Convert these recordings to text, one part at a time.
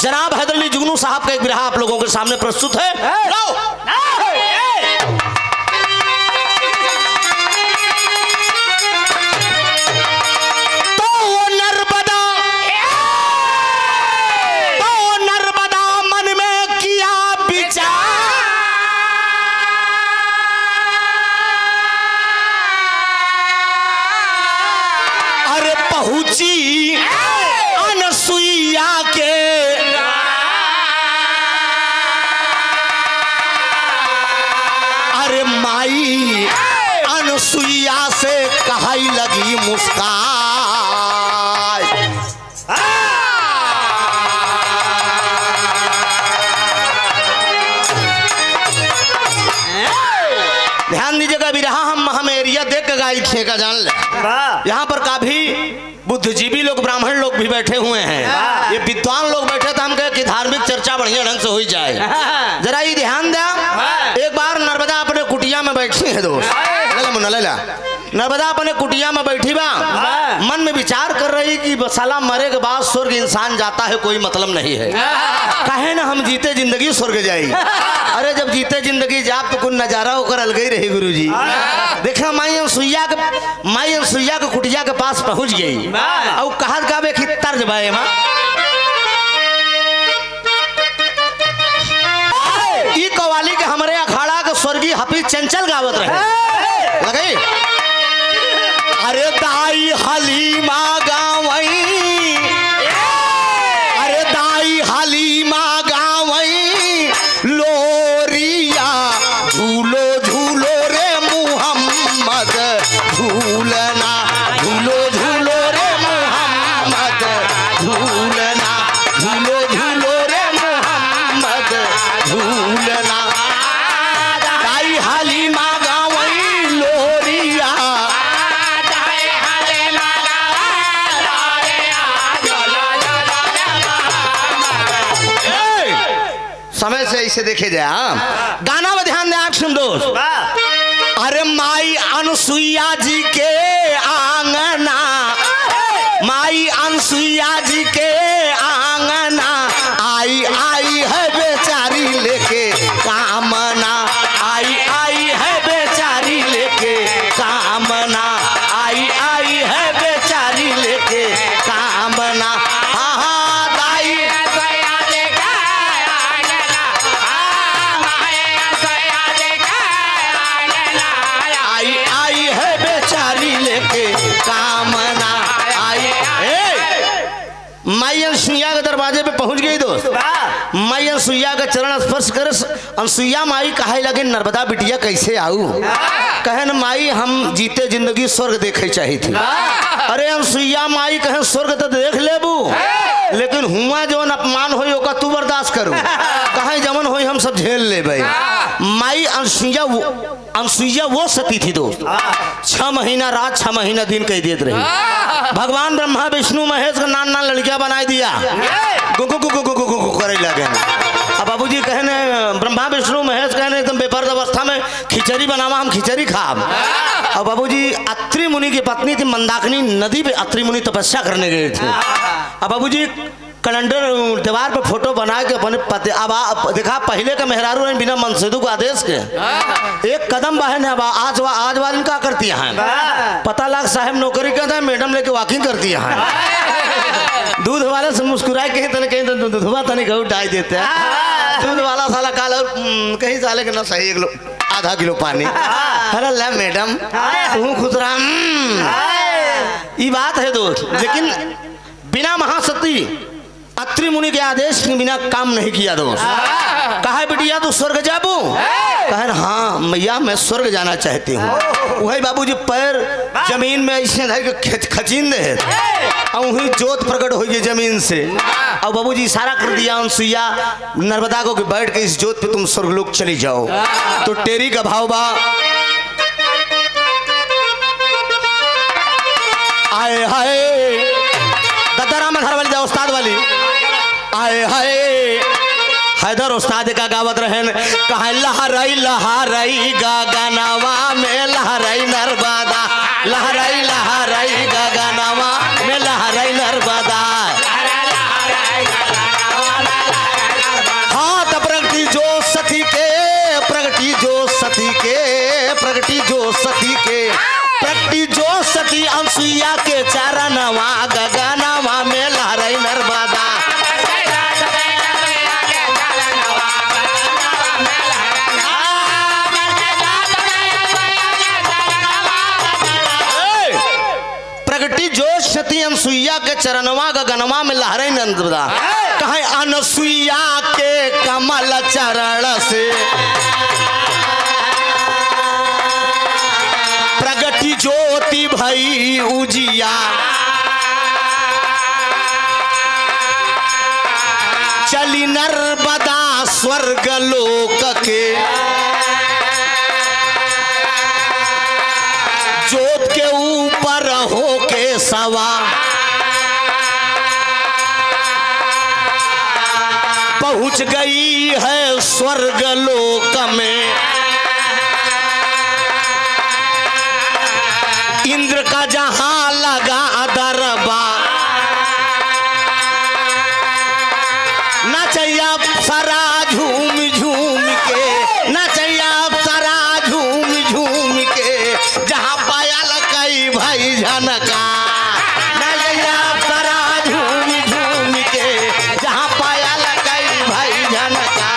जनाब हैदर अली जुगनू साहब का एक बिरहा आप लोगों के सामने प्रस्तुत है। अनसुईया के अरे माई अनसुईया से कहाई लगी मुस्कान। ध्यान दीजिएगा बिरहा हम एरिया देख के गाई खेगा जान ले। यहाँ पर काफी बुद्धिजीवी लोग ब्राह्मण लोग भी बैठे हुए हैं, ये विद्वान लोग बैठे थे। हम कहे कि धार्मिक चर्चा बढ़िया ढंग से हो जाए। जरा ये ध्यान दे, एक बार नर्मदा अपने कुटिया में बैठी है दोस्त, नर्मदा अपने कुटिया में बैठी बा, मन में विचार कर रही कि साला मरे के बाद स्वर्ग इंसान जाता है कोई मतलब नहीं है, कहे ना हम जीते जिंदगी स्वर्ग जाई। अरे जब जीते जिंदगी जाप तो कुछ नजारा होकर अलग ही रही गुरुजी। देखा माई अनसुईया के कुटिया के पास पहुंच गई और कहा गावे कि तर्ज बाए मां ई कवाली के हमारे अखाड़ा के स्वर्गीय हाफिज चंचल गावत रहे लगे। अरे दाई हलीमा गावई, अरे दाई हलीमा गावई लोरिया झूलो झूलो रे मुहम्मद झूलना झूलो झूलो रे मुहम्मद झूलना झूलो झूलो रे मुहम्मद झूलना। दाई हलीमा गावई लोरिया समय से इसे देखे जाए। गाना में ध्यान दें आप सुन दोस्त। अरे माई अनसुईया जी के आंगना, माई अनसुईया जी के आंगना आई आई है बेचारी लेके कामना, आई आई है बेचारी लेके कामना, आई आई है बेचारी लेके कामना। माई अनसुईया के दरवाजे पे पहुंच गई दोस्त। माई अनसुईया का चरण स्पर्श कर अनसुईया माई कहे लगे नर्मदा बिटिया कैसे आऊ। कहे न माई हम जीते जिंदगी स्वर्ग देखे चाहिए थी। अरे अनसुईया माई कहे स्वर्ग तो देख लेबू, लेकिन हुआ जवन अपमान होई ओका तू बर्दाश्त करू, कहे जमन होई हम सब झेल ले भाई। माई अनसुईया वो सती थी दोस्त, 6 महीना रात 6 महीना दिन कह देते रही। भगवान ब्रह्मा विष्णु महेश का नान नान लड़कियां बना दिया, गुगु गुगु गुगु गुगु करे लगे। अब बाबूजी कहने ब्रह्मा विष्णु महेश कहने एकदम बेपर्द अवस्था में खिचड़ी बनावा हम खिचड़ी खाब। और बाबूजी अत्रि मुनि की पत्नी थी मंदाकिनी, नदी पे अत्रि मुनि तपस्या करने गए थे। अब बाबूजी कैलेंडर दीवार पर फोटो बना के अपने पति अब देखा पहले का मेहरारू ने बिना मनसेदू को आदेश के एक कदम बहन है आज वाली क्या करती हैं पता लग साहब नौकरी करता है मैडम लेके वॉकिंग करती हैं। दूध वाले से मुस्कुराए कहीं तने कहीं दूधवा तने घऊ डाल देते हैं। दूध वाला साला काल और कहीं साले के ना सही आधा किलो पानी। अरे ले मैडम तू खुदरा ये बात है दोस्त। लेकिन बिना महासती अत्रि मुनि के आदेश के बिना काम नहीं किया दोस्त। कहा बिटिया तू स्वर्ग जाबू, कहे हाँ मैया मैं स्वर्ग जाना चाहती हूँ। वही बाबूजी पैर जमीन में ऐसे खचीन दे और वही जोत प्रकट हो गई जमीन से। और बाबूजी इशारा कर दिया अनसुईया नर्मदा को कि बैठ के इस जोत पे तुम स्वर्गलोक चली जाओ। तो टेरी का भाव बा आए हाय दद्दाराम में घर वाली जा उस्ताद वाली आए हाय हैदर उस्ताद का गावत रहन कहे लहराई लहराई गगनवा में लहराई नर्मदा लहराई लहराई गगनवा में लहराई नर्मदा सती के, प्रगटी जो सती के, प्रगटी जो सती अनसुईया के चरणवा गगनवा में लहराई नर्मदा। प्रगटी जो सती अनसुईया के चरणवा गगनवा में लहराई नर्मदा। कहे अनसुईया के कमल चरण से प्रगटी ज्योति भई उजिया। चली नर्मदा स्वर्ग लोक के, जोत के ऊपर होके सवा। पहुंच गई है स्वर्ग लोक में, इंद्र का जहां लगा दरबार। नचैया सरा झूम झूम के, नचैया सरा झूम झूम के, जहां पायल कई भाई झनका। नचैया सरा झूम झूम के, जहां पायल कई भाई झनका।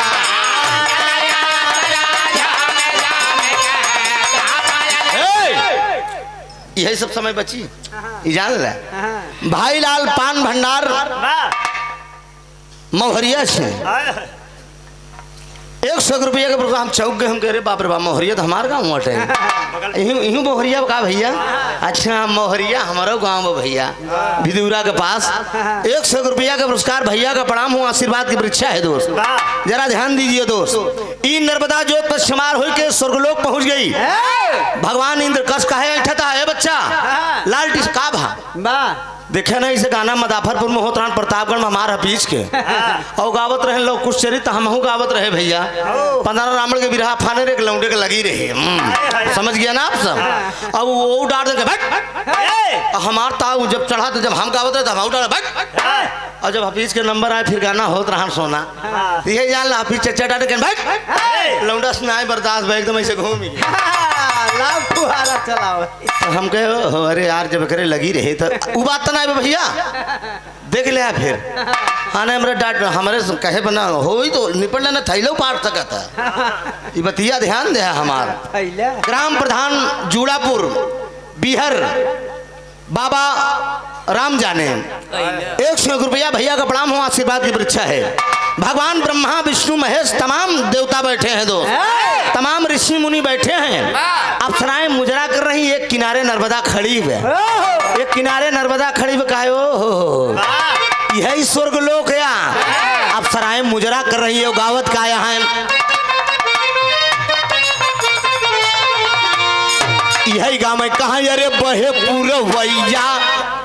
यही सब समय बची जान रहा। भाई लाल पान भंडार मोहरिया से 100 रुपया के प्रोग्राम चौक गए। हम कह रहे बाप रे बाप मोहरिया तो हमारे गाँव मटे यहीं मोहरिया का भैया। अच्छा मोहरिया हमारा गाँव में भैया भिदूरा के पास। 100 रुपया का पुरस्कार भैया का प्रणाम हो, आशीर्वाद की परीक्षा है दोस्त। जरा ध्यान दीजिए दोस्त। ई नर्मदा जो पश्चिमार हो के स्वर्गलोक पहुंच गई। भगवान इंद्र कस कहे ऐठता है बच्चा लाल टिस का भा देखे ना इसे गाना मदाफरपुर में होत रहन प्रतापगढ़ में हमारा बीच के और गावत रहे लोग कुछ चरित हमहू गावत रहे भैया। 15 रावण के बिरहा फाने रे लौंडे के लगी रही। समझ गया ना आप सब। अब वो डाल दे भट हमार ताऊ जब चढ़ा तो जब हम गावत रहे तब हम डाल भट। और जब हफीज के नंबर आए फिर गाना होत रहा सोना यही जान ला हफीज चचा डाल के भट लौंडा सुनाए बर्दाश्त भाई एकदम ऐसे घूम हम कहे अरे यार जब करे लगी रही तो वो बात तो ना भैया देख लिया फिर हाँ हमारे डाट हमारे कहे बना हो ही तो निपट लेना थैलो पाट सका था। ये बतिया ध्यान दे हमारा ग्राम प्रधान जूड़ापुर बिहार बाबा राम जाने 100 रुपया भैया का प्रणाम हो, आशीर्वाद की परीक्षा है। भगवान ब्रह्मा विष्णु महेश तमाम देवता बैठे हैं दोस्त, तमाम ऋषि मुनि बैठे हैं। अप्सराएं मुजरा कर रही, एक किनारे नर्मदा खड़ी है। एक किनारे नर्मदा खड़ी है कहे हो यही स्वर्ग लोक या अप्सराएं मुजरा कर रही है। गावत का यहाँ यही गाँव में कहा अरे बहे पुरवैया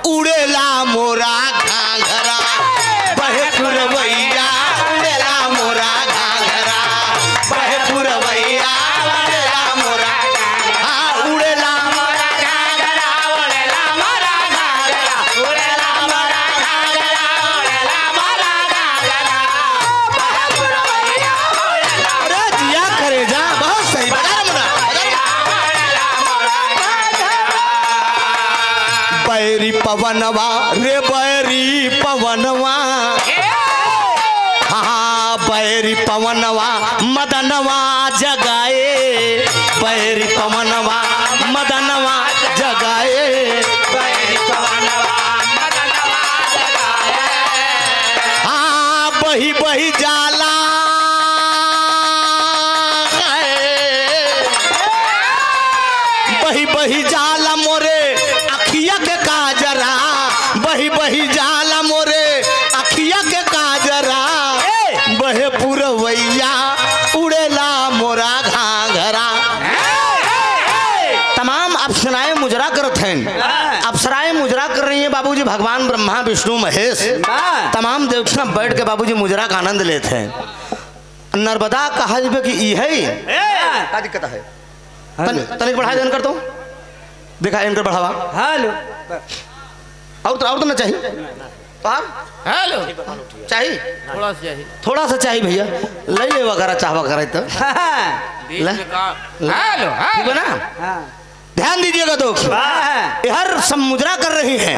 उड़ेला मोरा घाघरा। बहे पुरवैया उड़ेला मोरा घाघरा। बहे पुरवैया उड़ेला मोरा हाँ उड़ेला मोरा घाघरा। उड़ेला मोरा घाघरा। उड़ेला मोरा घाघरा। उड़ेला मोरा घाघरा। बहे पुरवैया उड़ेला। अरे जिया करे जा बहुत सही बता बैरी पवनवा रे बैरी पवनवा हाँ बैरी पवनवा मदनवा जगाए। बैरी पवनवा मदनवा जगाए। बैरी पवनवा मदनवा जगाए। हाँ बही बही जाला बही बही जाला मोरे अखिया के काजरा। बही बही जाला मोरे अखिया के काजरा। बहे पुरवैया उड़ेला मोरा घाघरा। तमाम अप्सराएं मुजरा करत हैं। अप्सराएं मुजरा कर रही हैं बाबूजी। भगवान ब्रह्मा विष्णु महेश तमाम देवता बैठ के बाबूजी मुजरा का आनंद लेते हैं। नर्मदा कहा जाए कि यही क्या दिक्कत है तनिक बढ़ा देन कर दो देखा इनकर बढ़ावा। हेलो और तो ना चाहिए हेलो चाहिए थोड़ा सा चाहिए भैया ले ले वगैरह चाह वगैरह तो हेलो ठीक है ना? ध्यान दीजिएगा दोस्त, हर सब मुजरा कर रही हैं।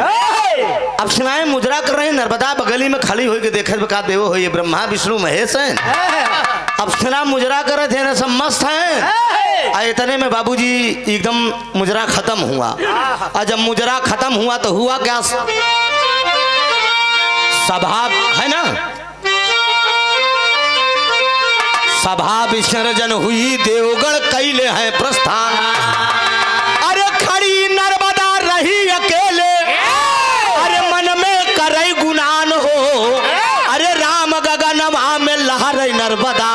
अप्सराएं मुजरा कर रही हैं। नर्मदा बगली में खड़ी हुई के देखे का देवो हो, ये ब्रह्मा विष्णु महेश हैं। अप्सरा मुजरा कर रहे थे ना, सब मस्त हैं। इतने में बाबूजी एकदम मुजरा खत्म हुआ। और जब मुजरा खत्म हुआ तो हुआ क्या, सभा है ना, सभा विसर्जन हुई, देवगढ़ कैले हैं प्रस्थान। अरे खड़ी नर्मदा रही अकेले, अरे मन में करे गुनान हो। अरे राम गगनवा में लहर नर्मदा,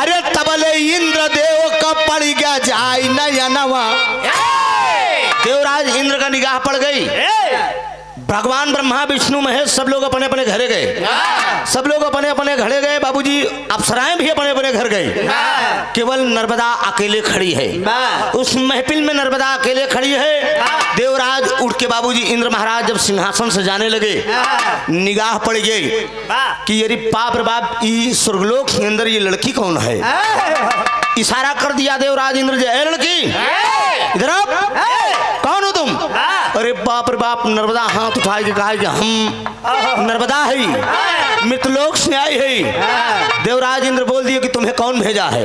अरे तबले इंद्र देव का पड़ गया जाय नयनवा। देवराज इंद्र का निगाह पड़ गई। भगवान ब्रह्मा विष्णु महेश सब लोग अपने अपने घरे गए। सब लोग अपने अपने घरे गए। बाबूजी अप्सराएं भी अपने अपने घर गए। केवल नर्मदा अकेले खड़ी है। उस महफिल में नर्मदा अकेले खड़ी है। देवराज उठ के बाबूजी इंद्र महाराज जब सिंहासन से जाने लगे, निगाह पड़ गई कि अरे बाप रे बाप, ये स्वर्गलोक के अंदर ये लड़की कौन है। इशारा कर दिया देवराज इंद्र जी, ए लड़की इधर आओ, कौन हो तुम? अरे बाप रे बाप, नर्मदा हाथ उठाए के कहा कि हम नर्मदा है, मृतलोक से आई है। देवराज इंद्र बोल दिए कि तुम्हें कौन भेजा है?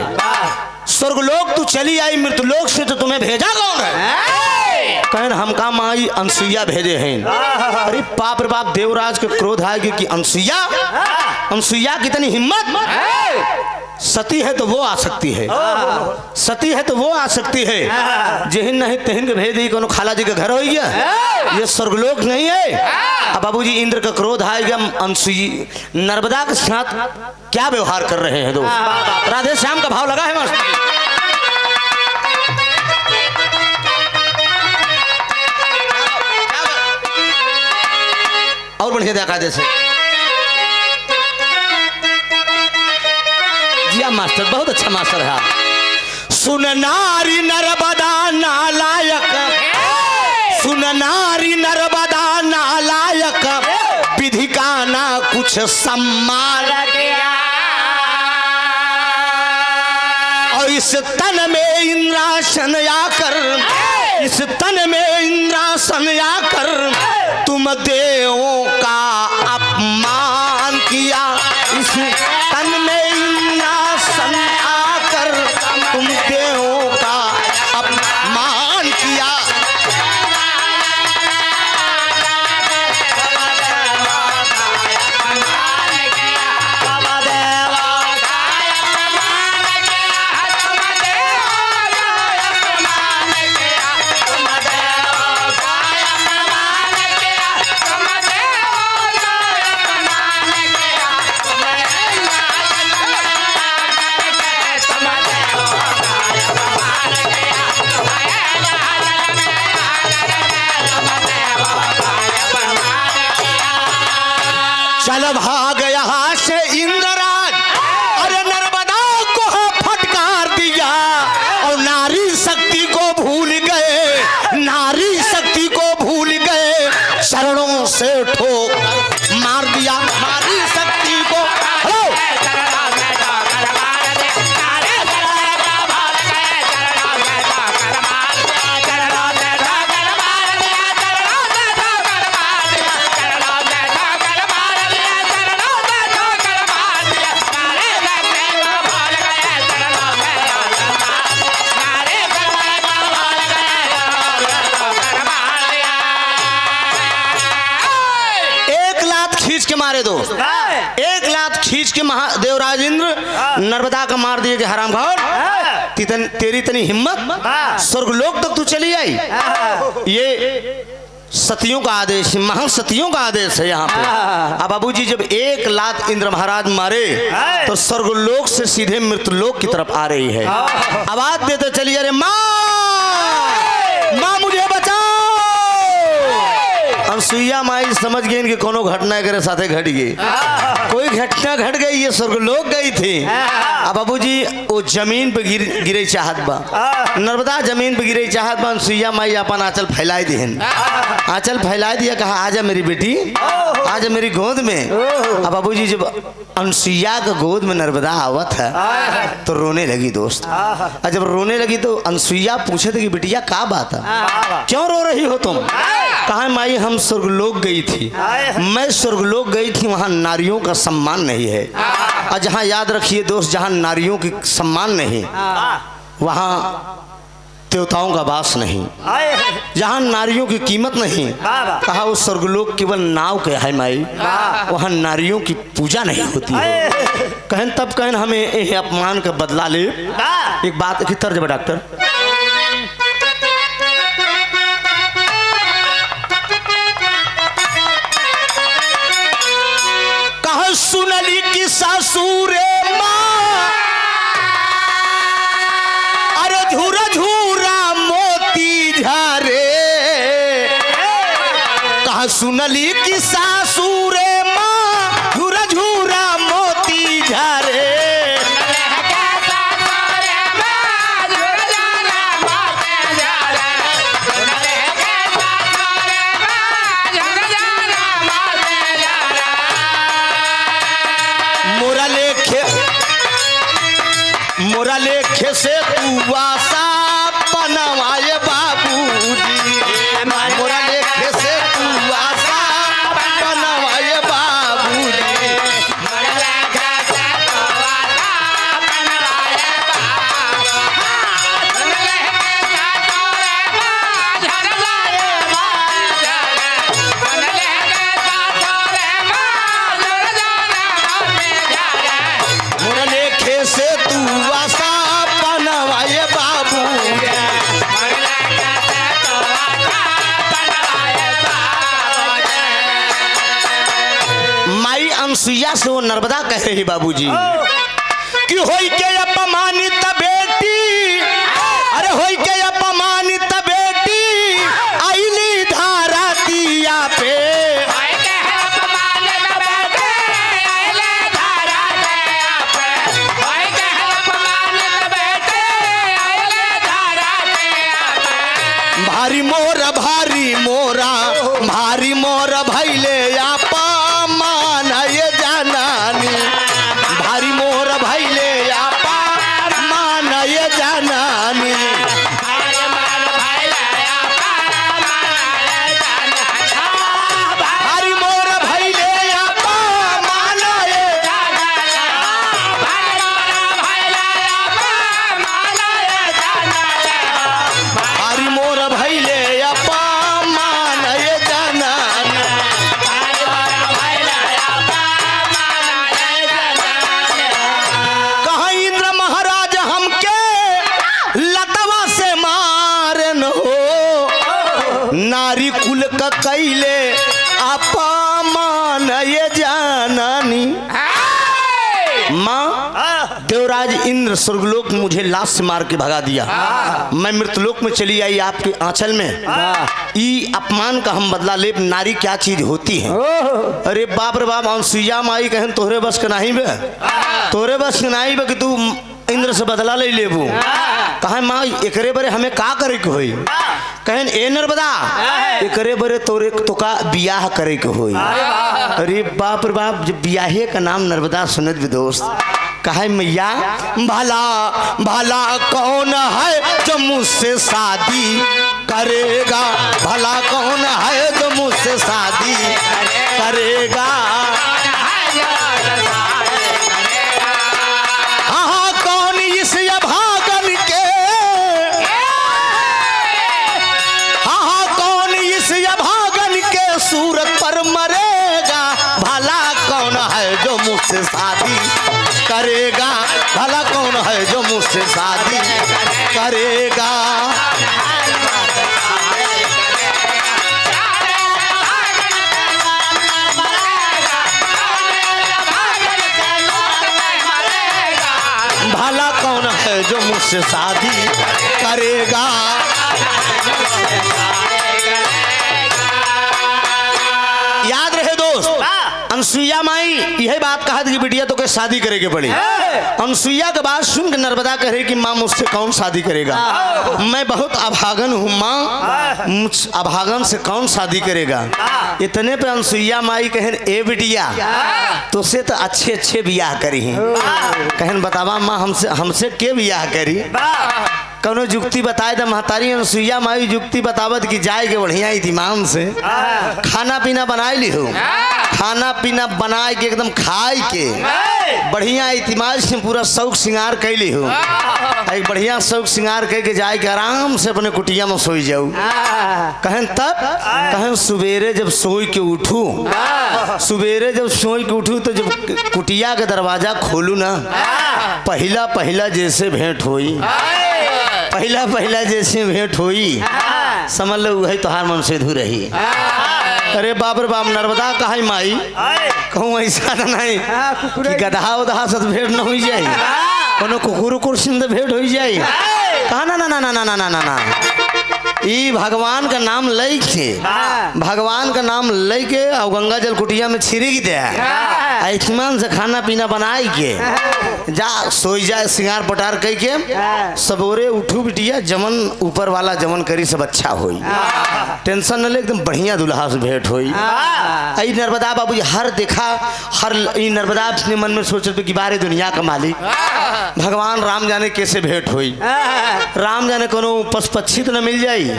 स्वर्गलोक तू चली आई, मृतलोक से तो तुम्हें भेजा कौन है? कहन हमका माई अनसुईया भेजे हैं। अरे बाप रे बाप, देवराज के क्रोध आएगी कि अनसुईया, अनसुईया कितनी हिम्मत। सती है तो वो आ सकती है, सती है तो वो आ सकती है। जिहिन नहीं तहिन के भेज दी, कोनो खाला जी के घर हो गया, ये स्वर्गलोक नहीं है। अब बाबूजी इंद्र का क्रोध आएगा, अनसुई नर्मदा के साथ क्या व्यवहार कर रहे हैं दोस्त। राधे श्याम का भाव लगा है मस्त। और बढ़िया देखा जैसे जिया मास्टर, बहुत अच्छा मास्टर है। सुन नारी नर्मदा नालायक, सुन नारी नर्मदा नालायक, विधि का ना कुछ सम्मान। और इस तन में इंद्रासन आकर, इस तन में इंद्रासन आकर, तुम देवों का अपमान किया। इस तन में इंद्रासन आकर तुम देवों का अपमान किया। चल भाग यहाँ से इंद्रराज, अरे नर्मदा को फटकार दिया। और नारी शक्ति को भूल गए, नारी शक्ति को भूल गए, शरणों से ठोक मार दिया। नारी शक्ति को मारे दो, एक लात खींच के महादेवराज इंद्र नर्मदा का मार दिए कि हराम घोर, तेरी इतनी हिम्मत, स्वर्गलोक तक तू चली आई। ये सतियों का आदेश, महासतियों का आदेश है यहाँ पे। अब बाबूजी जब एक लात इंद्र महाराज मारे तो स्वर्गलोक से सीधे मृतलोक की तरफ आ रही है। आवाज देते चलिए, अरे माँ, माँ मुझे बचाओ। अनसुईया माई समझ गई कि कोनो घटना करे साथे घट गई, कोई घटना घट गई, ये स्वर्गलोक गई थी। अब बाबूजी वो जमीन पे गिरे चाहत बा, नर्मदा जमीन पे गिरे चाहत बा। अनसुईया माई अपन आंचल फैलाई दिहन, आंचल फैलाई दिया, कहा आजा मेरी बेटी, आजा मेरी गोद में। अब बाबूजी जब अनसुईया का गोद में नर्मदा आवत है तो रोने लगी दोस्त। और जब रोने लगी तो अनसुईया पूछे थे कि बिटिया का बात है, क्यों रो रही हो तुम? कहा माई हम स्वर्गलोक गई थी, मैं स्वर्गलोक गई थी, वहाँ नारियों का सम्मान नहीं है। और जहाँ याद रखिए दोस्त, जहाँ नारियों की सम्मान नहीं वहाँ देवताओं का वास नहीं, जहाँ नारियों की कीमत नहीं। कहा वो स्वर्गलोक केवल नाव के है माई, वहाँ नारियों की पूजा नहीं होती है। कहन तब कहन हमें ये अपमान का बदला ले। एक बात की तर्ज में डॉक्टर, कहा सुनली की सासुरे माँ, अरे झूरा झूरा मोती झारे। कहा सुनली की सासुरे माँ, झूरा झूरा मोती झारे। मोरा लेखे से तू आशा बनवाए बाबूजी, मोरा लेखे से तू आशा बनवाए बाबूजी। मोरा लेखे से तू आशा बनवाए बाबूजी। माई अनसुईया से वो नर्मदा कह रही बाबूजी कि होई के अपमानित बेटी, अरे होई के अपमानित बेटी आईली धारा दिया पे। भारी मोरा भारी मोरा भारी मोरा भैले आपा मान ये जानानी, भारी मोरा भैले आपा मान ये जानानी। भारी मोरा भैले आपा मान ये भारी मोरा भैले आपा मान ये जानानी। कहा इंद्र महाराज हमके लतवा से मारन हो, नारी कुल का कैले अपमान ये जानानी। माँ देवराज इंद्र स्वर्गलोक में मुझे लाश से मार के भगा दिया, मैं मृतलोक में चली आई आपके आंचल में। ई अपमान का हम बदला ले, नारी क्या चीज होती है। अरे बाप रे बाप, अनसुईया माई कहन तोहरे बस के नहीं बे, तोहरे बस के नहीं बे कि तू इंद्र से बदला ले लेबू। कहा माँ एकरे बरे हमें का करे के होई? कहन ए नर्मदा एकरे बरे तोरे तो का बियाह करे के होई। अरे बाप रे बाप, जब बियाहे का नाम नर्मदा सुनत भी दोस्त, कहा मैया भला भला कौन है जो मुझसे शादी करेगा, भला कौन है जो मुझसे शादी करेगा। हाँ कौन इस अभागन के, हाँ कौन इस अभागन के सूरत पर मरेगा, भला कौन है जो मुझसे शादी करेगा, भला कौन है जो मुझसे शादी करेगा। भला कौन है जो मुझसे शादी करेगा। याद रहे दोस्त, अनसुईया माई यही बात कहा कि बिटिया तो के शादी करेगी पड़ी। अनसुईया के बात सुन के नर्मदा कह रही कि माँ मुझसे कौन शादी करेगा, मैं बहुत अभागन हूँ माँ, मुझ अभागन से कौन शादी करेगा। इतने पे अनसुईया माई कहन ए बिटिया तो से तो अच्छे अच्छे बियाह करी हैं। कहन बतावा माँ हमसे के बियाह करी, कौनो जुक्ति बताए तो महतारी अनसुईया माई जुक्ति बतावत कि जाए के बढ़िया इत्मीनान से खाना पीना बनाए ली हो, खाना पीना बनाए के एकदम खाए के बढ़िया इत्मीनान से पूरा शौक श्रृंगार कैली हो, एक बढ़िया शौक श्रृंगार करके जाए के आराम से अपने कुटिया में सोई जाऊ। कहन तब कहन सवेरे जब सोई के उठू, सवेरे जब सोई के उठू तो जब कुटिया का दरवाजा खोलू ना, पहला पहला जैसे भेंट होई, पहला पहला जैसे भेंट होई समझ लो वही तोहार मन से धू रही। अरे बाप रे बाप नर्मदा कहा माई कहूँ ऐसा नहीं कि गधा उधा से भेंट न हो जाए, कोनो कुकुर उकुर से भेंट हो जाए। कहा ना ना ना ना ना ना ना ना ना ई भगवान का नाम लई के, भगवान का नाम लई के और गंगा जल कुटिया में छिड़क दे, इत्मीनान से खाना पीना बनाए के जा सोई जाए श्रृंगार पटार कह के सबोरे उठू बिटिया जमन ऊपर वाला जमन करी सब अच्छा होई, टेंशन न ले एकदम बढ़िया दुल्हा से भेंट होई। आई नर्मदा बाबू हर देखा हर ई नर्मदा अपने मन में सोचते कि बारे दुनिया का मालिक भगवान राम जाने कैसे भेंट होई, राम जाने कोनो पशु पक्षी तो न मिल जाई,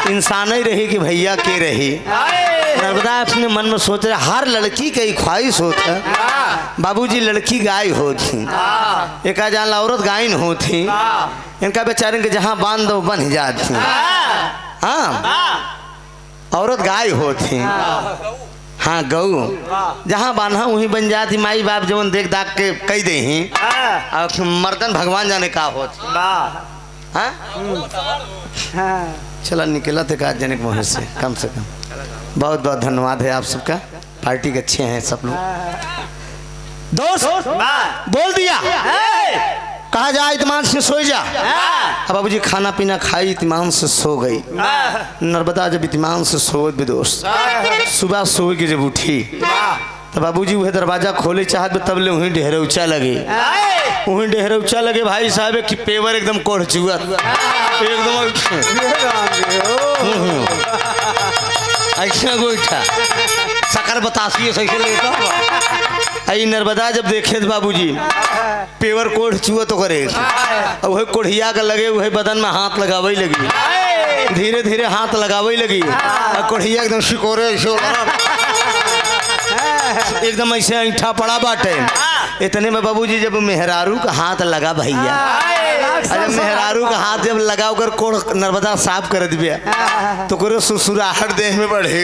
इंसान ही रही कि भैया के रही। नर्मदा अपने मन में सोच रहे हर लड़की की ख्वाहिश होता बाबूजी लड़की गाय होती, एक जान औरत गायन होती, इनका बेचारे के जहाँ बांध दो बन जाती। हाँ औरत गाय होती, हाँ गऊ जहाँ बांधा वहीं बन जाती, माई बाप जवन देख दाख के कह दे ही मर्दन भगवान जाने का होती। हाँ चला निकला थे का जनक मोहन से कम बहुत बहुत धन्यवाद है आप सबका, पार्टी के अच्छे हैं सब लोग। दोस्त बोल दिया कहा जा इत्मीनान से सो जा। अब बाबूजी खाना पीना खाई इत्मीनान से सो गई। नर्मदा जब इत्मीनान से सो भी दोस्त सुबह सो के जब उठी तो बाबूजी वह दरवाजा खोले चाहत तब ले वहीं ढेर ऊंचा लगे, वहीं ढेर ऊंचा लगे भाई साहब कि पेवर एकदम कोढ़ चुआ एकदम ऐसा गोईठा शकर बतासी सही लेता। आई नर्मदा जब देखे तो बाबूजी पेवर कोढ़ चुआ तो करे वही कोढ़िया का लगे वही बदन में हाथ लगावे लगी, धीरे धीरे हाथ लगावे लगी और कोढ़िया एकदम शिकोरे एकदम ऐसे ऐठा पड़ा बाटे। इतने में बाबूजी जब मेहरारू का हाथ लगा भैया, जब मेहरारू का हाथ जब लगा कर कोढ़ नर्मदा साफ कर दिया तो करो सुसुराहट देह में बढ़े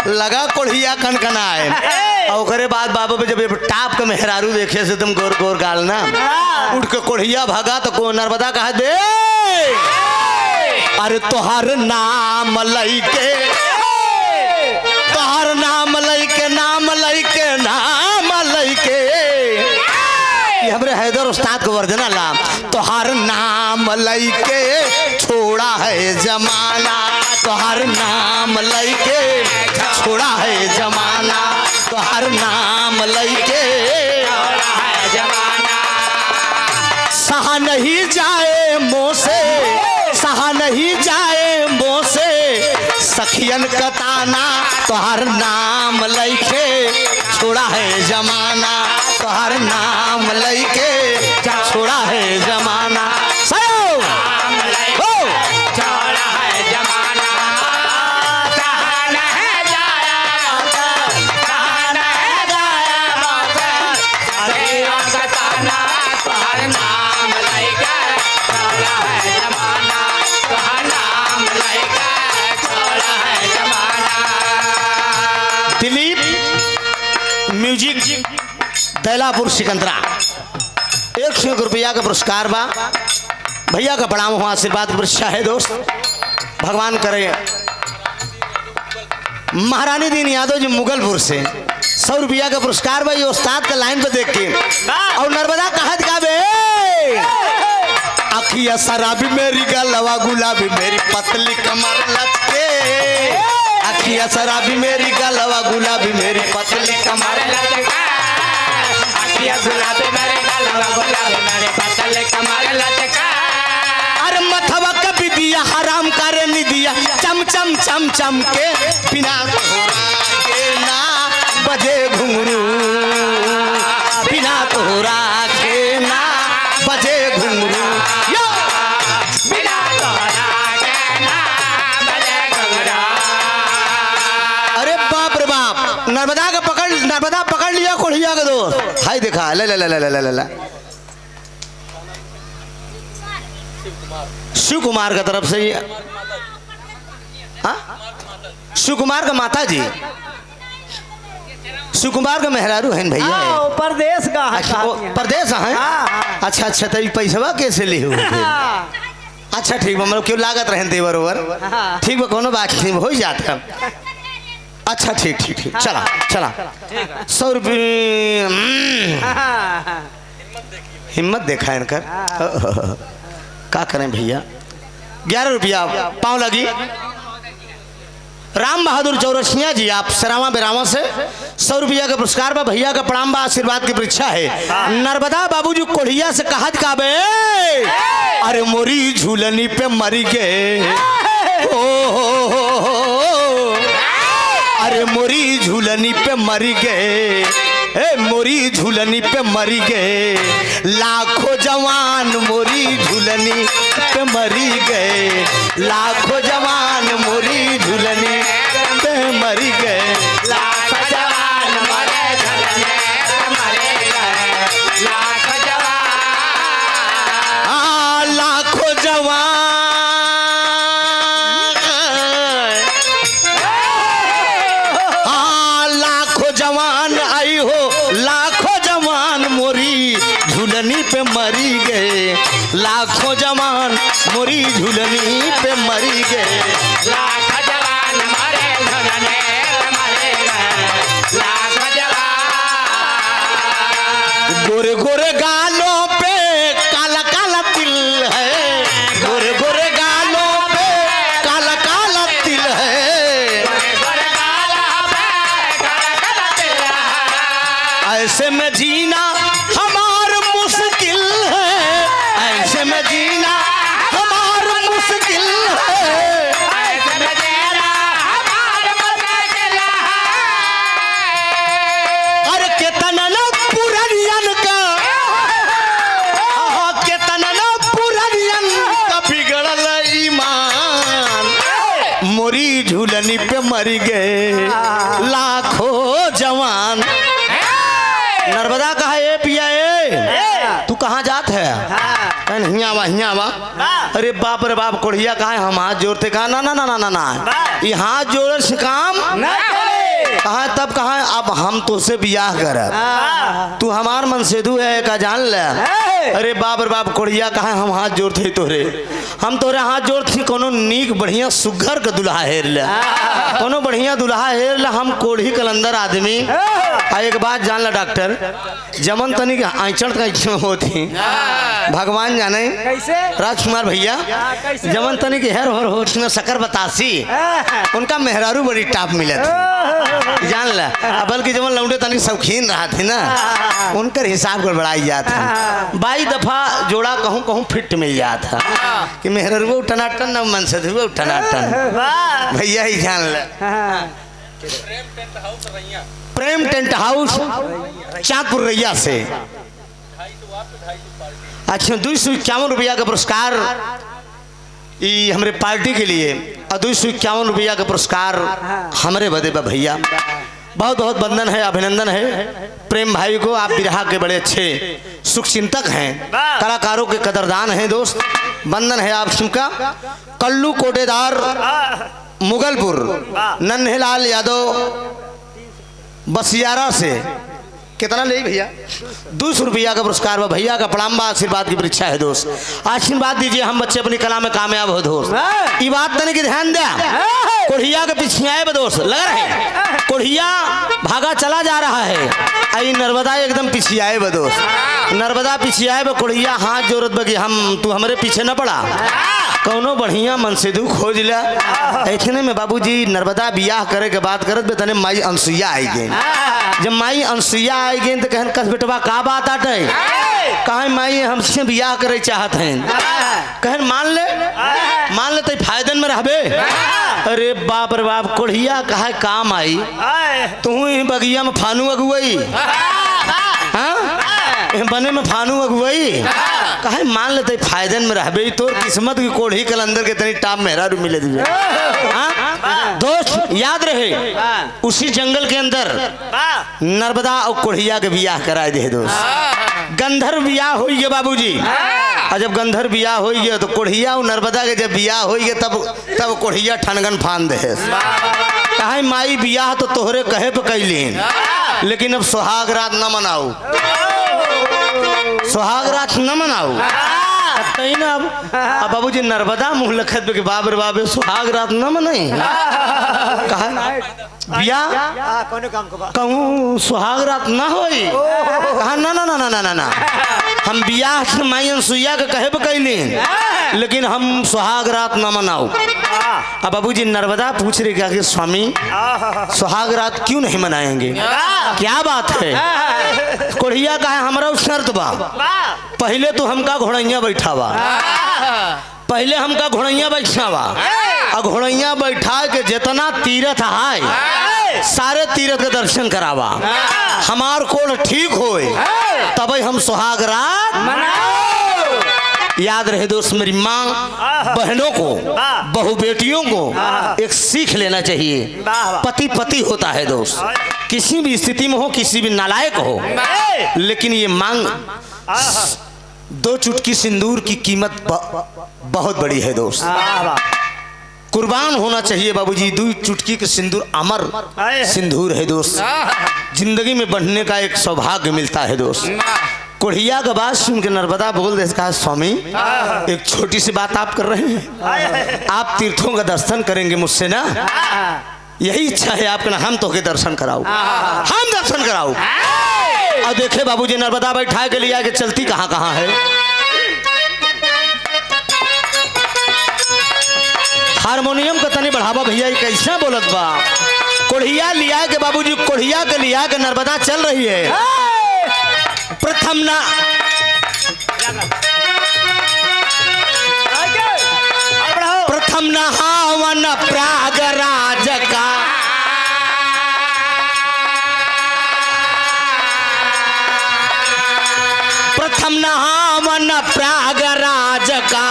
लगा कोढ़िया कनकनाए। और बाद बाबा पे जब टाप का मेहरारू देखे से तुम गोर गोर गाल ना उठ के कोढ़िया भागा तो को नर्मदा कहा दे अरे तोहर नाम लइके, तोहर नाम लइके, नाम लइके, नाम लइके, ये हमरे हैदर उस्ताद को वर्जना ला। तोहर नाम लइके छोड़ा है जमाना, तोहर नाम लइके छोड़ा है जमाना, तोहर नाम लइके छोड़ा है जमाना। सहा नहीं जाए मुँह से, सहा नहीं जाए मुँह से सखियन का ताना, तोहर नाम लइके छोड़ा है जमाना, तोहर नाम लइके छोड़ा है जमाना। म्यूजिक दैलापुर सिकंदरा 100 रुपया का पुरस्कार बा भैया का प्रणाम हुआ, आशीर्वाद वर्षा है दोस्त। भगवान करे महारानी दीन यादव जी मुगलपुर से 100 रुपया का पुरस्कार बा, ये उस्ताद का लाइन पे देख के। और नर्मदा कहत का बे अखिया शराबी मेरी गलवा गुलाबी मेरी पतली कमर लचके अखियां शराबी मेरी गलवा गुलाबी मेरी पतली कमर लचका अखियां गुलाबी मेरे गलवा गुलाबी मेरे पतले कमर लचका अरे मथवा कभी दिया हराम करे नहीं दिया चम चम चम चम के बिना तोहरा के ना बजे घुंघरू बिना तोहरा के ना बजे घुंघरू यो बिना तोहरा के ना बजे घुंघरू। अरे बाप रे बाप नर्मदा पकड़ लिया कोढ़िया का दोस्त हाय देखा ले ले ले ले ले ले ले शिव कुमार का तरफ से शिव कुमार का माता जी शिव कुमार का मेहरारू है भैया हाँ, परदेश का है अच्छा, परदेश है अच्छा अच्छा तभी पैसा कैसे ले हो अच्छा ठीक बा मतलब क्यों लागत रहे देवर ओवर ठीक बा कोनो बात नहीं हो जाता अच्छा ठीक ठीक ठीक चला चला 100 रुपये हिम्मत देखा इनकर क्या करें भैया 11 रुपया पाँव लगी राम बहादुर चौरसिया जी आप सरावा बिरावा से 100 रुपया का पुरस्कार बा भैया का प्रणाम बा आशीर्वाद की परीक्षा है नर्मदा बाबूजी कोढ़िया से कहत काबे अरे मोरी झूलनी पे मरी गए अरे मोरी झूलनी पे मरी गए ए मोरी झूलनी पे मरी गए लाखों जवान मोरी झूलनी पे मरी गए लाखों जवान मोरी झूलनी पे मरी गए लाख जवान मरे झूलने पे मरे गए लाख जवान लाखों जवान लाखों जवान आई हो लाखों जवान मोरी झूलनी पे मरी गए लाखों जवान मोरी झूलनी पे मरी गए लाख जवान मरे झूलने पे मरे गए लाख जवान गोरे गोरे गालों पे काला काला तिल है गोरे गोरे गालों पे काला काला तिल है ऐसे में जीना हमार मुश्किल है ऐसे में जीना हमार मुश्किल है अरे केतना न पुरनियन का केतना न पुरनियन का बिगड़ल ईमान मोरी झूलनी पे मरी गए लाखों जवान नर्मदा कहा ए पिया ए तू कहाँ जात है हिया बा अरे बाप रे बाप कोढ़िया कहा हम हाथ जोड़ते कहा ना ना ना ना ना ना ये हाथ जोड़ से काम कहा तब कहा अब हम तुझसे बियाह कर तू हमार मनसेदू है का जान ले अरे बाप रे बाप कोढ़िया कहा हम हाथ जोड़ते तोरे हम तोरे हाथ जोड़ते कोनो नीक बढ़िया सुघर का दुल्हा हेर ले कोनो बढ़िया दुल्हा हेर ले हम कोढ़ी कलंदर आदमी एक बात जान ला डॉक्टर जमन तनी के आंचड़ का इच्छा होती भगवान जाने कैसे राजकुमार भैया कैसे जमन तनी के हेर होती में शकर बतासी उनका मेहरारू बड़ी टाप मिले थी जान ला बल्कि जमन लौंडे तनी शौकीन रहा थे ना उनकर हिसाब कर बढ़ाई जाता बाई दफा जोड़ा कहूँ कहूँ फिट मिल जाता कि मेहरारू टनाटन न मन से टनाटन भैया ही जान ला प्रेम टेंट हाउस चांदपुर रैया से अच्छा 251 रुपया का पुरस्कार हमारे पार्टी के लिए और 251 रुपया का पुरस्कार हमारे बदे पर भैया बहुत बहुत बंधन है अभिनंदन है प्रेम भाई को आप बिरहा के बड़े अच्छे सुख चिंतक हैं कलाकारों के कदरदान हैं दोस्त बंधन है आप सबका कल्लू कोटेदार मुगलपुर नन्हेलाल यादव बसियारा से कितना ले भैया 200 रुपया का पुरस्कार भैया का प्रणाम बा आशीर्वाद की परीक्षा है दोस्त आशीर्वाद दीजिए हम बच्चे अपनी कला में कामयाब हो दोस्त ये बात तने की ध्यान दिया कोढ़िया के पीछे आए दोस्त लग रहे कोढ़िया भागा चला जा रहा है आई नर्मदा एकदम पीछे आए दोस्त नर्मदा पीछे आए कोढ़िया हाथ जोरत बगी हम तू हमारे पीछे न पड़ा कौनो बढ़िया मनसेदू खोज ला। ऐसे में बाबूजी नर्मदा बियाह करे के बात करत बे तने माई अनसुईया आई गई। जब माई अनसुईया आई गई तो कहन कस बेटवा का बात आटे कहे माई हमसे बियाह करे चाहत हैं। कहन मान ले तो फायदन में रहबे। अरे बाप रे बाप कोढ़िया कहे काम आई तू ही बगिया में फानू अगुई बने में फानू अगुई कहे मान लेते फायदन में रहबे। तोर किस्मत की कोढ़ी कलंदर के तनी टाप मेहरा रू मिले दिए। दोस्त याद रहे उसी जंगल के अंदर नर्मदा और कोढ़िया के बियाह कराए दे दोस्त। गंधर्व बियाह हो गया बाबूजी। और जब गंधर्व बियाह हो गया तो कोढ़िया और नर्मदा के जब बियाह हो गया तब कोढ़िया ठनगन फान दे। कहे माई बियाह तो तोहरे कहे पे कैलीन लेकिन अब सुहाग रात न मनाऊ सुहाग रात न मनाऊ ना। अब बाबूजी नर्मदा मुँह लखत के बाबर बाबे सुहाग रात न मनाई बिया कहूँ सुहाग रात न होई कहा ना ना ना ना ना ना ना हम बियाह माई अनसुईया के कहे पे कैली लेकिन हम सुहाग रात न मनाऊ। अब बाबूजी नर्मदा पूछ रही क्या कि स्वामी सुहाग रात क्यों नहीं मनाएंगे क्या बात है। कोढ़िया का है हमारा शर्त बा पहले तो हमका घोड़ैया बैठावा पहले हमका घोड़ैया बैठावा और घोड़ैया बैठा के जितना तीर्थ है सारे तीर्थ के दर्शन करावा हमार कोल ठीक होए तब हम सुहाग रात मनाओ। याद रहे दोस्त मेरी माँ बहनों को बहु बेटियों को एक सीख लेना चाहिए। पति पति होता है दोस्त किसी भी स्थिति में हो किसी भी नालायक हो लेकिन ये मांग 2 चुटकी सिंदूर की कीमत बहुत बड़ी है दोस्त। कुर्बान होना चाहिए बाबूजी। 2 चुटकी के सिंदूर अमर सिंदूर है दोस्त। जिंदगी में बढ़ने का एक सौभाग्य मिलता है दोस्त। कोढ़िया का बात सुन के नर्मदा बोल दे कहा स्वामी एक छोटी सी बात आप कर रहे हैं आप तीर्थों का दर्शन करेंगे मुझसे ना यही इच्छा है आपका ना हम तो के दर्शन कराओ हम दर्शन कराओ। और देखे बाबूजी नर्मदा बैठा के लिए आके चलती कहाँ कहाँ है। हारमोनियम का तनी बढ़ावा भैया कैसा बोलत बा। कोढ़िया लिया के बाबूजी कोढ़िया के लिया के नर्मदा चल रही है। प्रथम नहावन प्रयागराज का प्रथम नहावन प्रयागराज का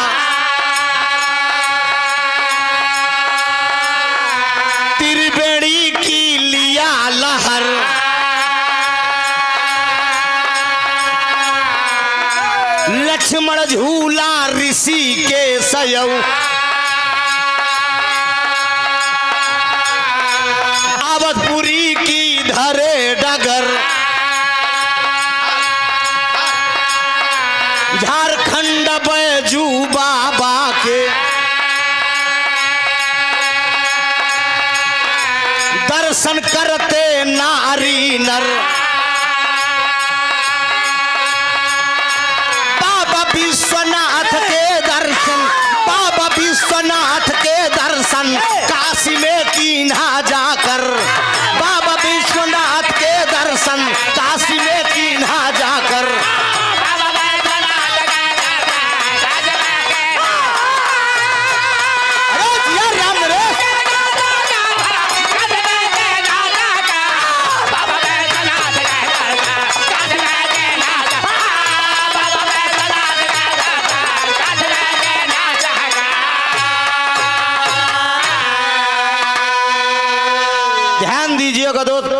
त्रिवेणी की लिया लहर लक्ष्मण झूला ऋषि के सयौ अवधपुरी की धरे डगर झारखंड बैजू बाबा के दर्शन करते नारी नर विश्वनाथ के दर्शन बाबा विश्वनाथ के दर्शन काशी में कीन्हा जाकर बाबा विश्वनाथ के दर्शन काशी में कीन्हा जाकर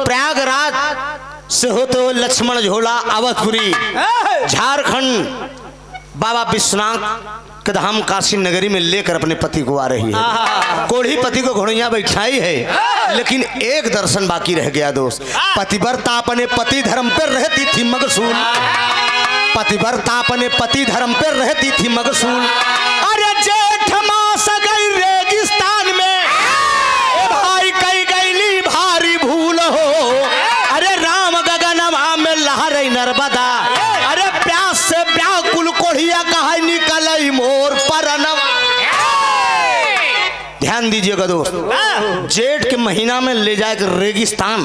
प्रयागराज से होते हुए लक्ष्मण झोला अवधपुरी झारखंड बाबा विश्वनाथ के धाम काशी नगरी में लेकर अपने पति को आ रही है। कोढ़ी पति को घोड़िया बैठाई है लेकिन एक दर्शन बाकी रह गया दोस्त। पतिव्रता अपने पति धर्म पर रहती थी मगसूल पतिव्रता अपने पति धर्म पर रहती थी मगसूल। अरे जेठ मास गई रेगिस्तान में भाई कई गईली भारी भूल हो। अरे राम गगनवा में लहर नर्मदा अरे प्यास से व्याकुल कोढ़िया कहा निकल मोर परनवा दीजिएगा दोस्त, जेठ के महीना में ले जाए रेगिस्तान,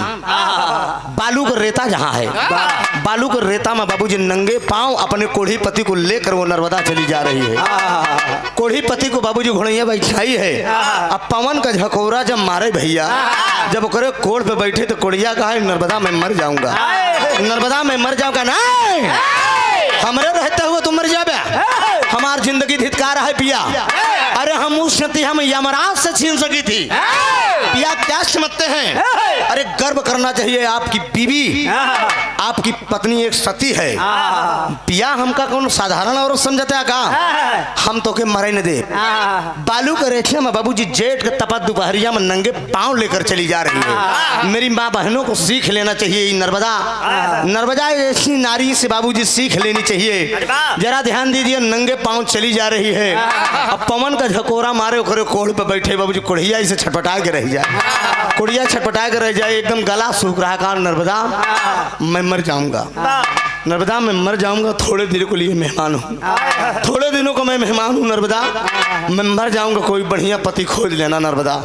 बालू का रेता जहाँ है, बालू का रेता में बाबूजी नंगे पांव अपने कोढ़ी पति को लेकर वो नर्मदा चली जा रही है। कोढ़ी पति को बाबूजी घोड़ैया बैठाई है। अब पवन का झकोरा जब मारे भैया, जब करे कोढ़ पे बैठे तो कोढ़िया कहा नर्मदा मैं मर जाऊंगा, नर्मदा मैं मर जाऊंगा। नहीं, हमरे रहते हुए तुम मर जाबे, हमार जिंदगी धिक्कार है पिया। अरे हम उस नती हम यमराज से छीन सकी थी पिया, क्या समझते हैं? अरे गर्व करना चाहिए, आपकी बीवी आपकी पत्नी एक सती है पिया, हमका कौन साधारण औरत समझते हैं का? हम तो के मरे न दे। बालू के रेछे में बाबूजी जेठ के तपत दोपहरिया में नंगे पांव लेकर चली जा रही है। मेरी माँ बहनों को सीख लेना चाहिए, नर्मदा, नर्मदा ऐसी नारी से बाबूजी सीख लेनी चाहिए। जरा ध्यान दीजिए, नंगे पांव चली जा रही है। अब पवन का झकोरा मारे करे कोढ़ पे बैठे बाबूजी, कोढ़िया इसे छटपटा के रह जाए, कोढ़िया छटपटा के रह जाए, एकदम गला सूख रहा का नर्मदा मैं मर जाऊंगा, नर्मदा मैं मर जाऊंगा, थोड़े दिनों के लिए मेहमान हूँ, थोड़े दिनों का मैं मेहमान हूँ नर्मदा, मैं मर जाऊंगा, कोई बढ़िया पति खोज लेना नर्मदा,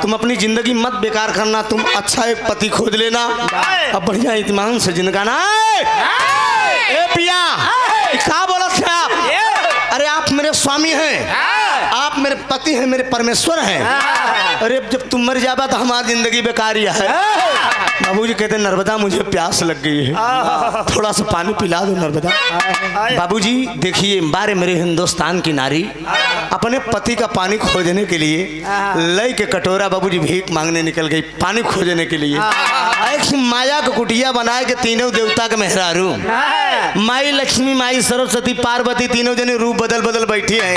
तुम अपनी जिंदगी मत बेकार करना, तुम अच्छा एक पति खोज लेना, अब बढ़िया इत्मीनान से जिंदगा ना। ए पिया क्या बोला थे आप? अरे आप मेरे स्वामी हैं, आप मेरे पति हैं, मेरे परमेश्वर हैं। अरे जब तुम मर जाबा तो हमारी जिंदगी बेकार ही है। बाबूजी कहते हैं नर्मदा मुझे प्यास लग गई है, थोड़ा सा पानी पिला दो नर्मदा। बाबूजी देखिए, बारे मेरे हिंदुस्तान की नारी अपने पति का पानी खोजने के लिए लई के कटोरा बाबूजी भीख मांगने निकल गई, पानी खोजने के लिए। एक माया का कुटिया बनाए के तीनों देवता के मेहरारू, माई लक्ष्मी, माई सरस्वती, पार्वती, तीनों जने रूप बदल बदल बैठी हैं,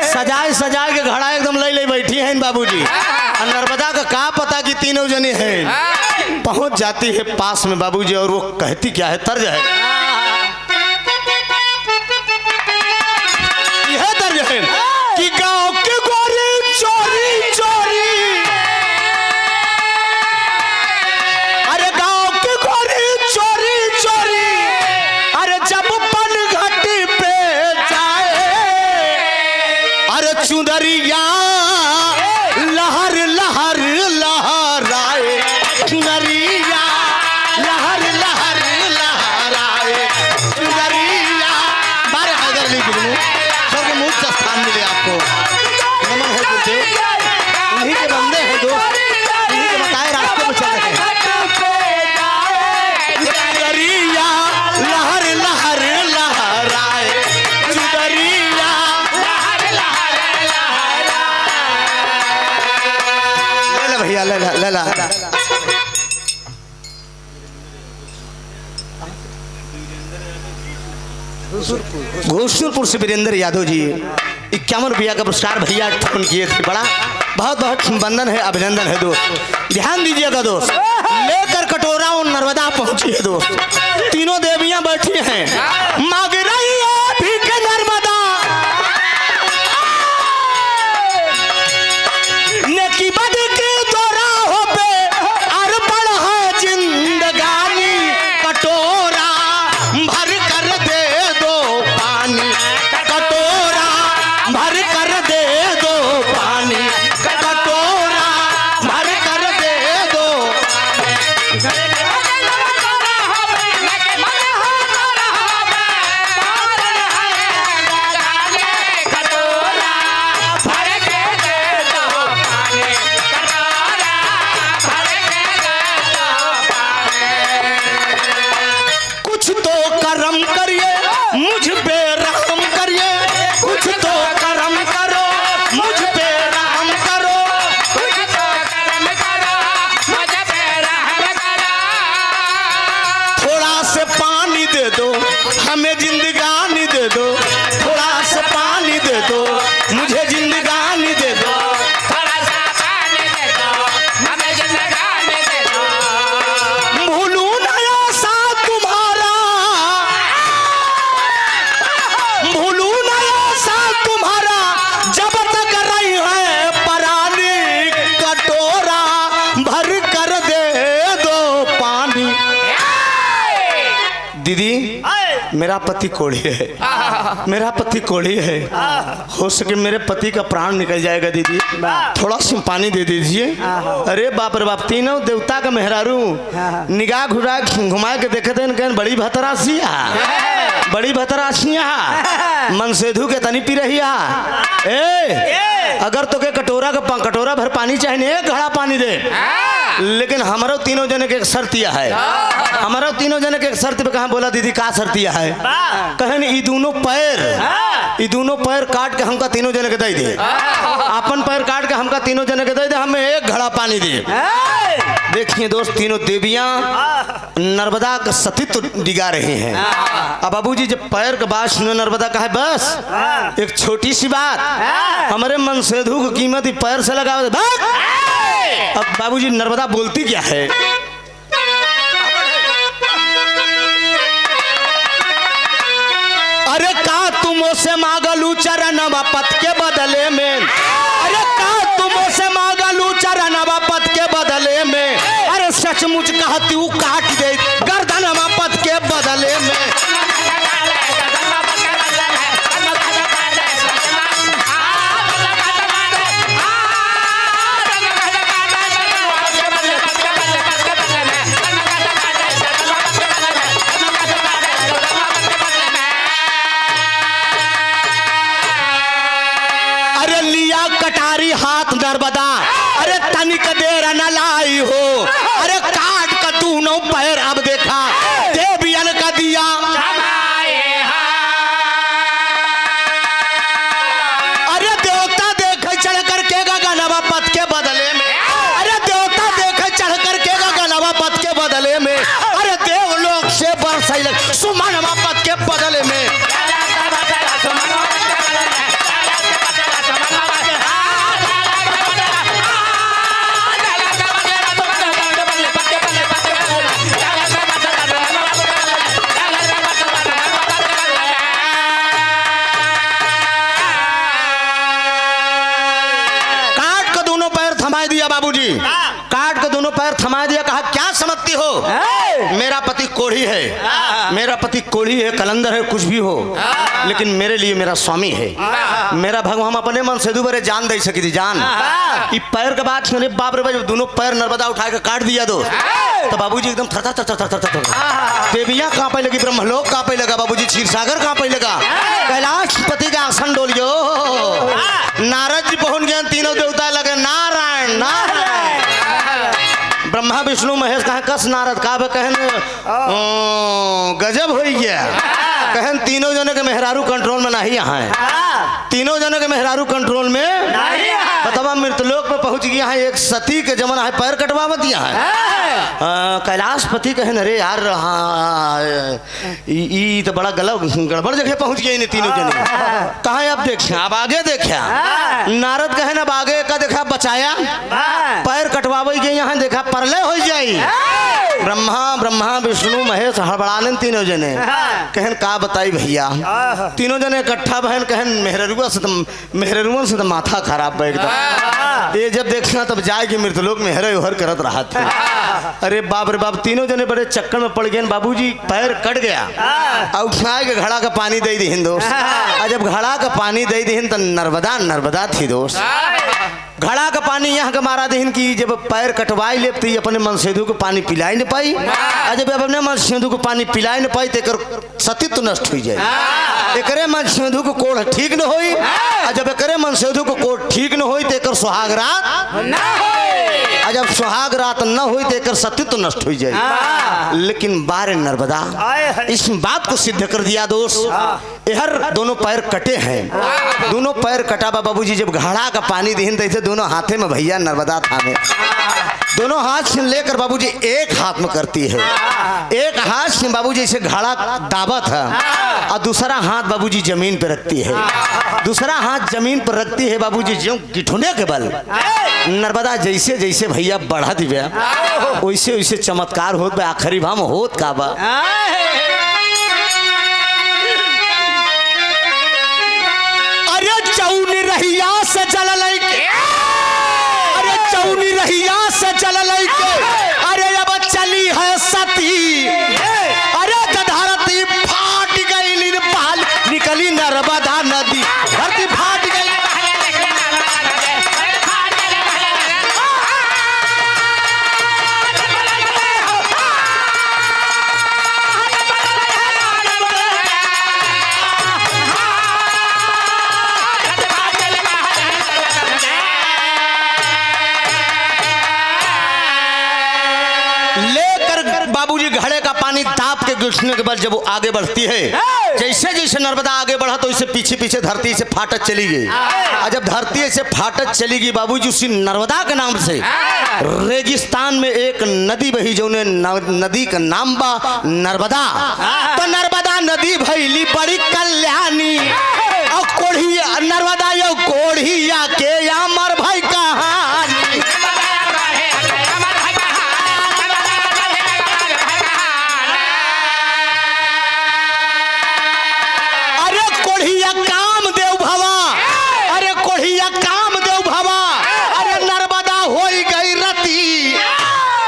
सजाए सजाए के घड़ा एकदम ले बैठी हैं बाबूजी। और नर्मदा का क्या पता कि तीनों जने हैं। पहुंच जाती है पास में बाबूजी, और वो कहती क्या है, तर्ज है, यह तर्ज है कि गांव के गोरी चोरी चोरी, अरे गांव के गोरी चोरी चोरी, अरे जब पन घाटी पे जाए, अरे चुनरिया लहर लहर लहराए, चुनरिया लहर लहर लहराए, चुनरिया बारे हैदर अली गुरु सर के मुख से स्थान मिले आपको, नमन है गुरुदेव, उन्हीं के बंदे हैं दोस्त, उन्हीं के बताए रास्ते पर चल रहे हैं। चुनरिया लहर लहर लहराए, चुनरिया लहर लहर लहराए। ले ला भैया, ले ला ले ला। घोषपुर से वीरेंद्र यादव जी 51 रुपया का पुरस्कार भैया फोन किए थे, बड़ा बहुत बहुत वंदन है, अभिनंदन है दोस्त। ध्यान दीजिएगा दोस्त, लेकर कटोरा और नर्मदा पहुंची है दोस्त, तीनों देवियां बैठी हैं, मांग रही है भीख नर्मदा, नेकी बद की दोराहों पे अरपण है जिंदगानी, कटोरा भर कर दे दो पानी, कटोरा भर कर दे दो पानी, कटोरा भर कर दे दो। कुछ तो करम करिए मुझ पे रहम करिए, कुछ तो करम करो मुझ पे रहम करो, कुछ तो कर्म करो मुझ पे रहम करो, थोड़ा से पानी दे दो हमें जिंदगानी दे दो, थोड़ा से पानी दे दो मुझे जिंदगानी दे दो। थोड़ा सा पानी दे दो हमें जिंदगानी दे दो, भूलूं ना ऐसा तुम्हारा, भूलूं ना ऐसा तुम्हारा, जब तक रही है परानी, कटोरा भर कर दे दो पानी। दीदी मेरा पति कोढ़ी है, मेरा पति कोढ़ी है, हो सके मेरे पति का प्राण निकल जाएगा दीदी, थोड़ा सा पानी दे दीजिए। अरे बाप रे बाप, तीनों देवता का मेहरारू निगाह घुमा के देखे थे, कहन बड़ी भतरासिया, बड़ी भतरासिया मन सेधु के तनी पी रही अगर तो के कटोरा भर पानी चाहिए, एक घड़ा पानी दे, लेकिन हमारो तीनों जने के एक शर्तिया है, हमारो तीनों जने के एक शर्त पे कहा बोला दीदी का शर्तिया है, कहन ई दोनों पैर काट के हमका तीनों जने के दे दे, अपन पैर काट के हमका तीनों जने के दे दे, हमें एक घड़ा पानी दे। देखिए दोस्त, तीनों देवियां नर्मदा का सतीत्व डिगा रही हैं। अब बाबूजी जब पैर के बाद सुनो नर्मदा का है, बस एक छोटी सी बात, हमारे मन सेधु की कीमत ही पैर से लगा। अब बाबूजी नर्मदा बोलती क्या है, अरे का तुम से मांगलू चरणवा पत के बदले में, अरे का तुम से मांगलू चरणवा पत के बदले में, अरे सचमुच कहती हूँ काट दे गर्दनवा पत के बदले में। कटारी हाथ नर्मदा, अरे तनिक देर न लाई हो, अरे काट का दोनों पैर अब देखा देवियन का दिया, अरे देवता देखे चढ़ करके गगनवा पथ के बदले में, अरे देवता देखे चढ़ करके गगनवा पथ के बदले में, अरे देवलोक से बरसैल सुमनवा पथ के बदले में। बाबूजी काट के दोनों पैर थमा दिया, कहा क्या समझती हो, मेरा पति कोढ़ी है, मेरा पति कोढ़ी है, कलंदर है, कुछ भी हो, लेकिन मेरे लिए मेरा स्वामी है, मेरा भगवान अपने मन से दुबरे जान दे सकी थी जान। ये पैर के बाद मेरे बाप रे भाई दोनों पैर नर्मदा उठा के काट दिया दो, तो बाबूजी एकदम थर थर थर थर देवियां कांपे लगी, ब्रह्मलोक कांपे लगा, बाबूजी क्षीर सागर कांपे लगा, कैलाश पति का आसन डोलियो, नारद जी पहुंच गए, तीनों देवता लगे नारायण नारायण, ब्रह्मा विष्णु महेश कहे कस नारद का कहन गजब हो गया, कहन तीनों जने के मेहरारू कंट्रोल में नहीं यहाँ है, तीनों जने के मेहरारू कंट्रोल में बतावा मृतलोक में पहुंच गया है, एक सती के जमाना है, पैर कटवा दिया है। कैलाश पति कहन अरे यार ई तो बड़ा गड़बड़ जगह पहुंच गए तीनों जने, कहा अब देखिए अब आगे देखा, नारद कहन अब आगे का देखा बचाया, पैर कटवावे के यहाँ देखा परले हो जाई, ब्रह्मा विष्णु महेश हड़बड़ाने तीनों जने, कहन का बताई भैया, तीनों जने इकट्ठा बहन कहन मेहरुआ से तो माथा खराब है एकदम, ये जब देखना तब जाएगी मृतलोक में हेरे उहर करत रहा था। अरे बाप रे बाप, तीनों जने बड़े चक्कर में पड़ गए, बाबूजी पैर कट गया, और उठाए के घड़ा का पानी दे दी दोस्त, और जब घड़ा का पानी दे दी तो नर्मदा थी दोस्त, घड़ा का पानी यहाँ का मारा दहन की, जब पैर कटवाई ले तो अपने मन सेधु को पानी पिलाई न पाई, और जब अपने मन सेधु को पानी पिलाई न पाई तो सतीत्व नष्ट हो जाए, एकरे मन सेधु को कोढ़ ठीक न होई, और जब एकरे मन सेधु को कोढ़ ठीक न होई तो सुहाग रात न होई, और जब सुहाग रात न होई तो एकर सतीत्व नष्ट हो जाए। लेकिन बारे नर्मदा इस बात को सिद्ध कर दिया दोस्त, हर दोनों पैर कटे हैं, दोनों पैर कटा बाबूजी, जब घड़ा का पानी दहन थे दोनों हाथे में भैया नर्मदा थामे, दोनों हाथ से लेकर बाबूजी एक हाथ में करती है, एक हाथ से बाबूजी ऐसे घड़ा दाबत है, और दूसरा हाथ बाबूजी जमीन पर रखती है, दूसरा हाथ जमीन पर रखती है बाबूजी, जो गिठुने के बल नर्मदा जैसे जैसे भैया बढ़ा दिव्या वैसे वैसे चमत्कार होत बा, आखिरी भाम होत का बा, अरे चौनी रहिया से जल लैके, अरे चौनी रहिया से जल लैके, अरे अब चली है सती, अरे धरती फाट बाबूजी घड़े का पानी दाप के गिरने के बाद जब वो आगे बढ़ती है, जैसे जैसे नर्मदा आगे बढ़ा तो इसे पीछे पीछे धरती से फाटक चली गई। और जब धरती से फाटक चली गई बाबूजी, उसी नर्मदा के नाम से रेगिस्तान में एक नदी बही, जो नदी का नाम बा नर्मदा। तो नर्मदा नदी भैली बड़ी कल्याणी, और कोढ़िया नर्मदा यो कोढ़िया के अमर भाई कहानी। अरे कोढ़िया कामदेव भवा, अरे कोढ़िया कामदेव भवा, अरे नर्मदा होई गई रती,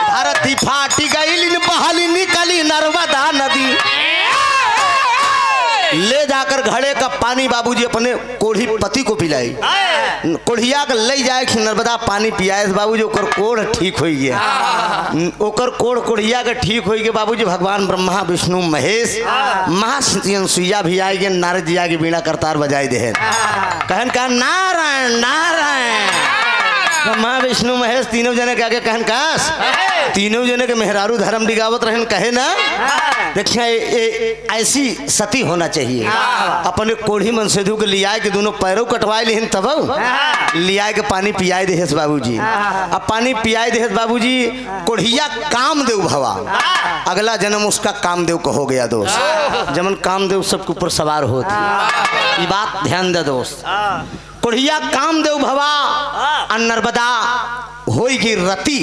धरती फाटी गई, बहली निकली नर्मदा नदी। ले जाकर घड़े का पानी बाबूजी अपने कोढ़ी पति को पिलाई। कोढ़िया के ले जाए कि नर्मदा पानी पियाए बाबूजी, ओकर कोढ़ ठीक हो गया। ओकर कोढ़ कोढ़िया के ठीक हो गया बाबूजी। भगवान ब्रह्मा विष्णु महेश महासतियन सुइया भी आए गए, नारद जी आगे बीड़ा करतार बजाई दे, कहन का नारायण नारायण। ब्रह्मा विष्णु महेश तीनों जने के आगे कहन काश, तीनों जने के मेहरारू धर्म डिगावत रहन, कहे ना देखिए ऐसी सती होना चाहिए। अपने कोढ़ी मनसेधु के लिया के दोनों पैरों कटवाए लेन, तब लिया के पानी पियाए देहस बाबूजी। अब पानी पियाए देहस बाबूजी, कोढ़िया कामदेव भवा, अगला जन्म उसका कामदेव को हो गया दोस्त। जमन कामदेव सबके ऊपर सवार होती, ये बात ध्यान दे दोस्त। कोढ़िया कामदेव भवा और नर्मदा होई की रति,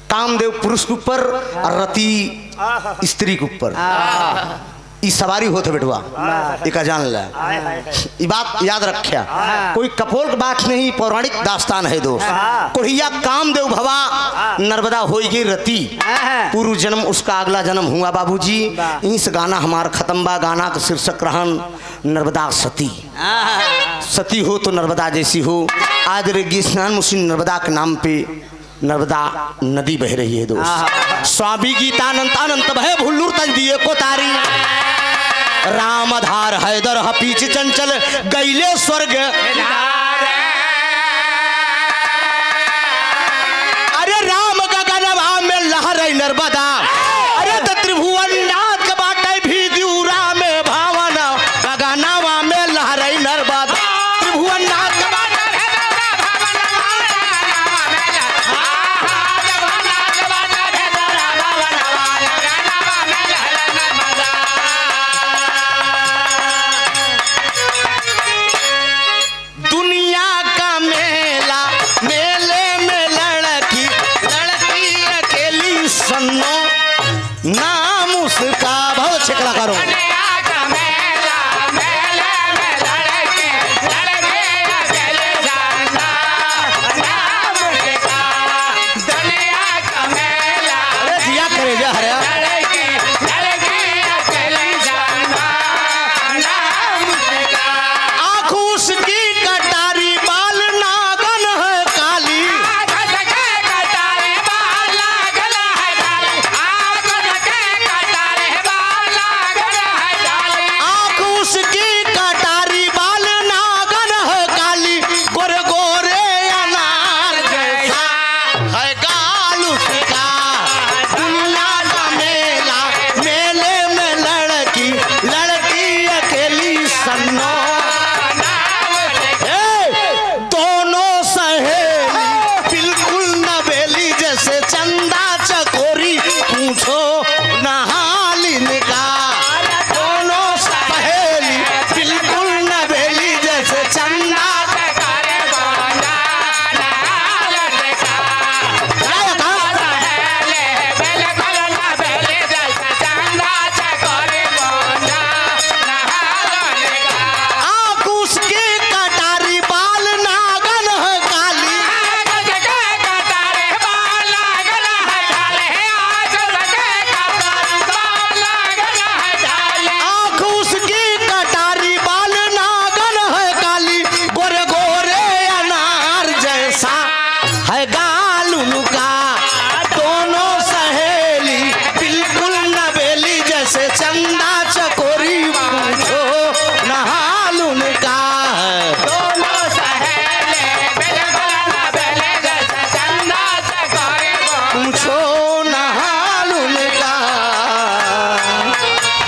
कामदेव पुरुष के ऊपर और रति स्त्री के ऊपर। ई सवारी होते बेटवा, एक जान ला, ये बात याद रखिया, कोई कपोल की बात नहीं, पौराणिक दास्तान है दोस्त। कोढ़िया कामदेव भवा, नर्मदा होगी रति, पूर्व जन्म उसका अगला जन्म हुआ बाबूजी। इस गाना हमार खत्म बा, गाना का शीर्षक रहन नर्मदा सती। सती हो तो नर्मदा जैसी हो। आज रेगिस्तान मुस्लिम नर्मदा के नाम पे नर्मदा नदी बह रही है दोस्त। स्वामी गीतानंद अनंत भय भुल्लुर तज दिए को तारी, रामधार हैदर हपीच चंचल गैले स्वर्ग। अरे राम गगनवा में लहर नर्मदा, अरे त्रिभुवन नाथ के बाटे भी दूरा में भावना, गगनवा में लहर नर्मदा, त्रिभुवन नाथ के बाटे नाम उसका बहुत छिकला करो।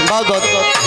बहुत बहुत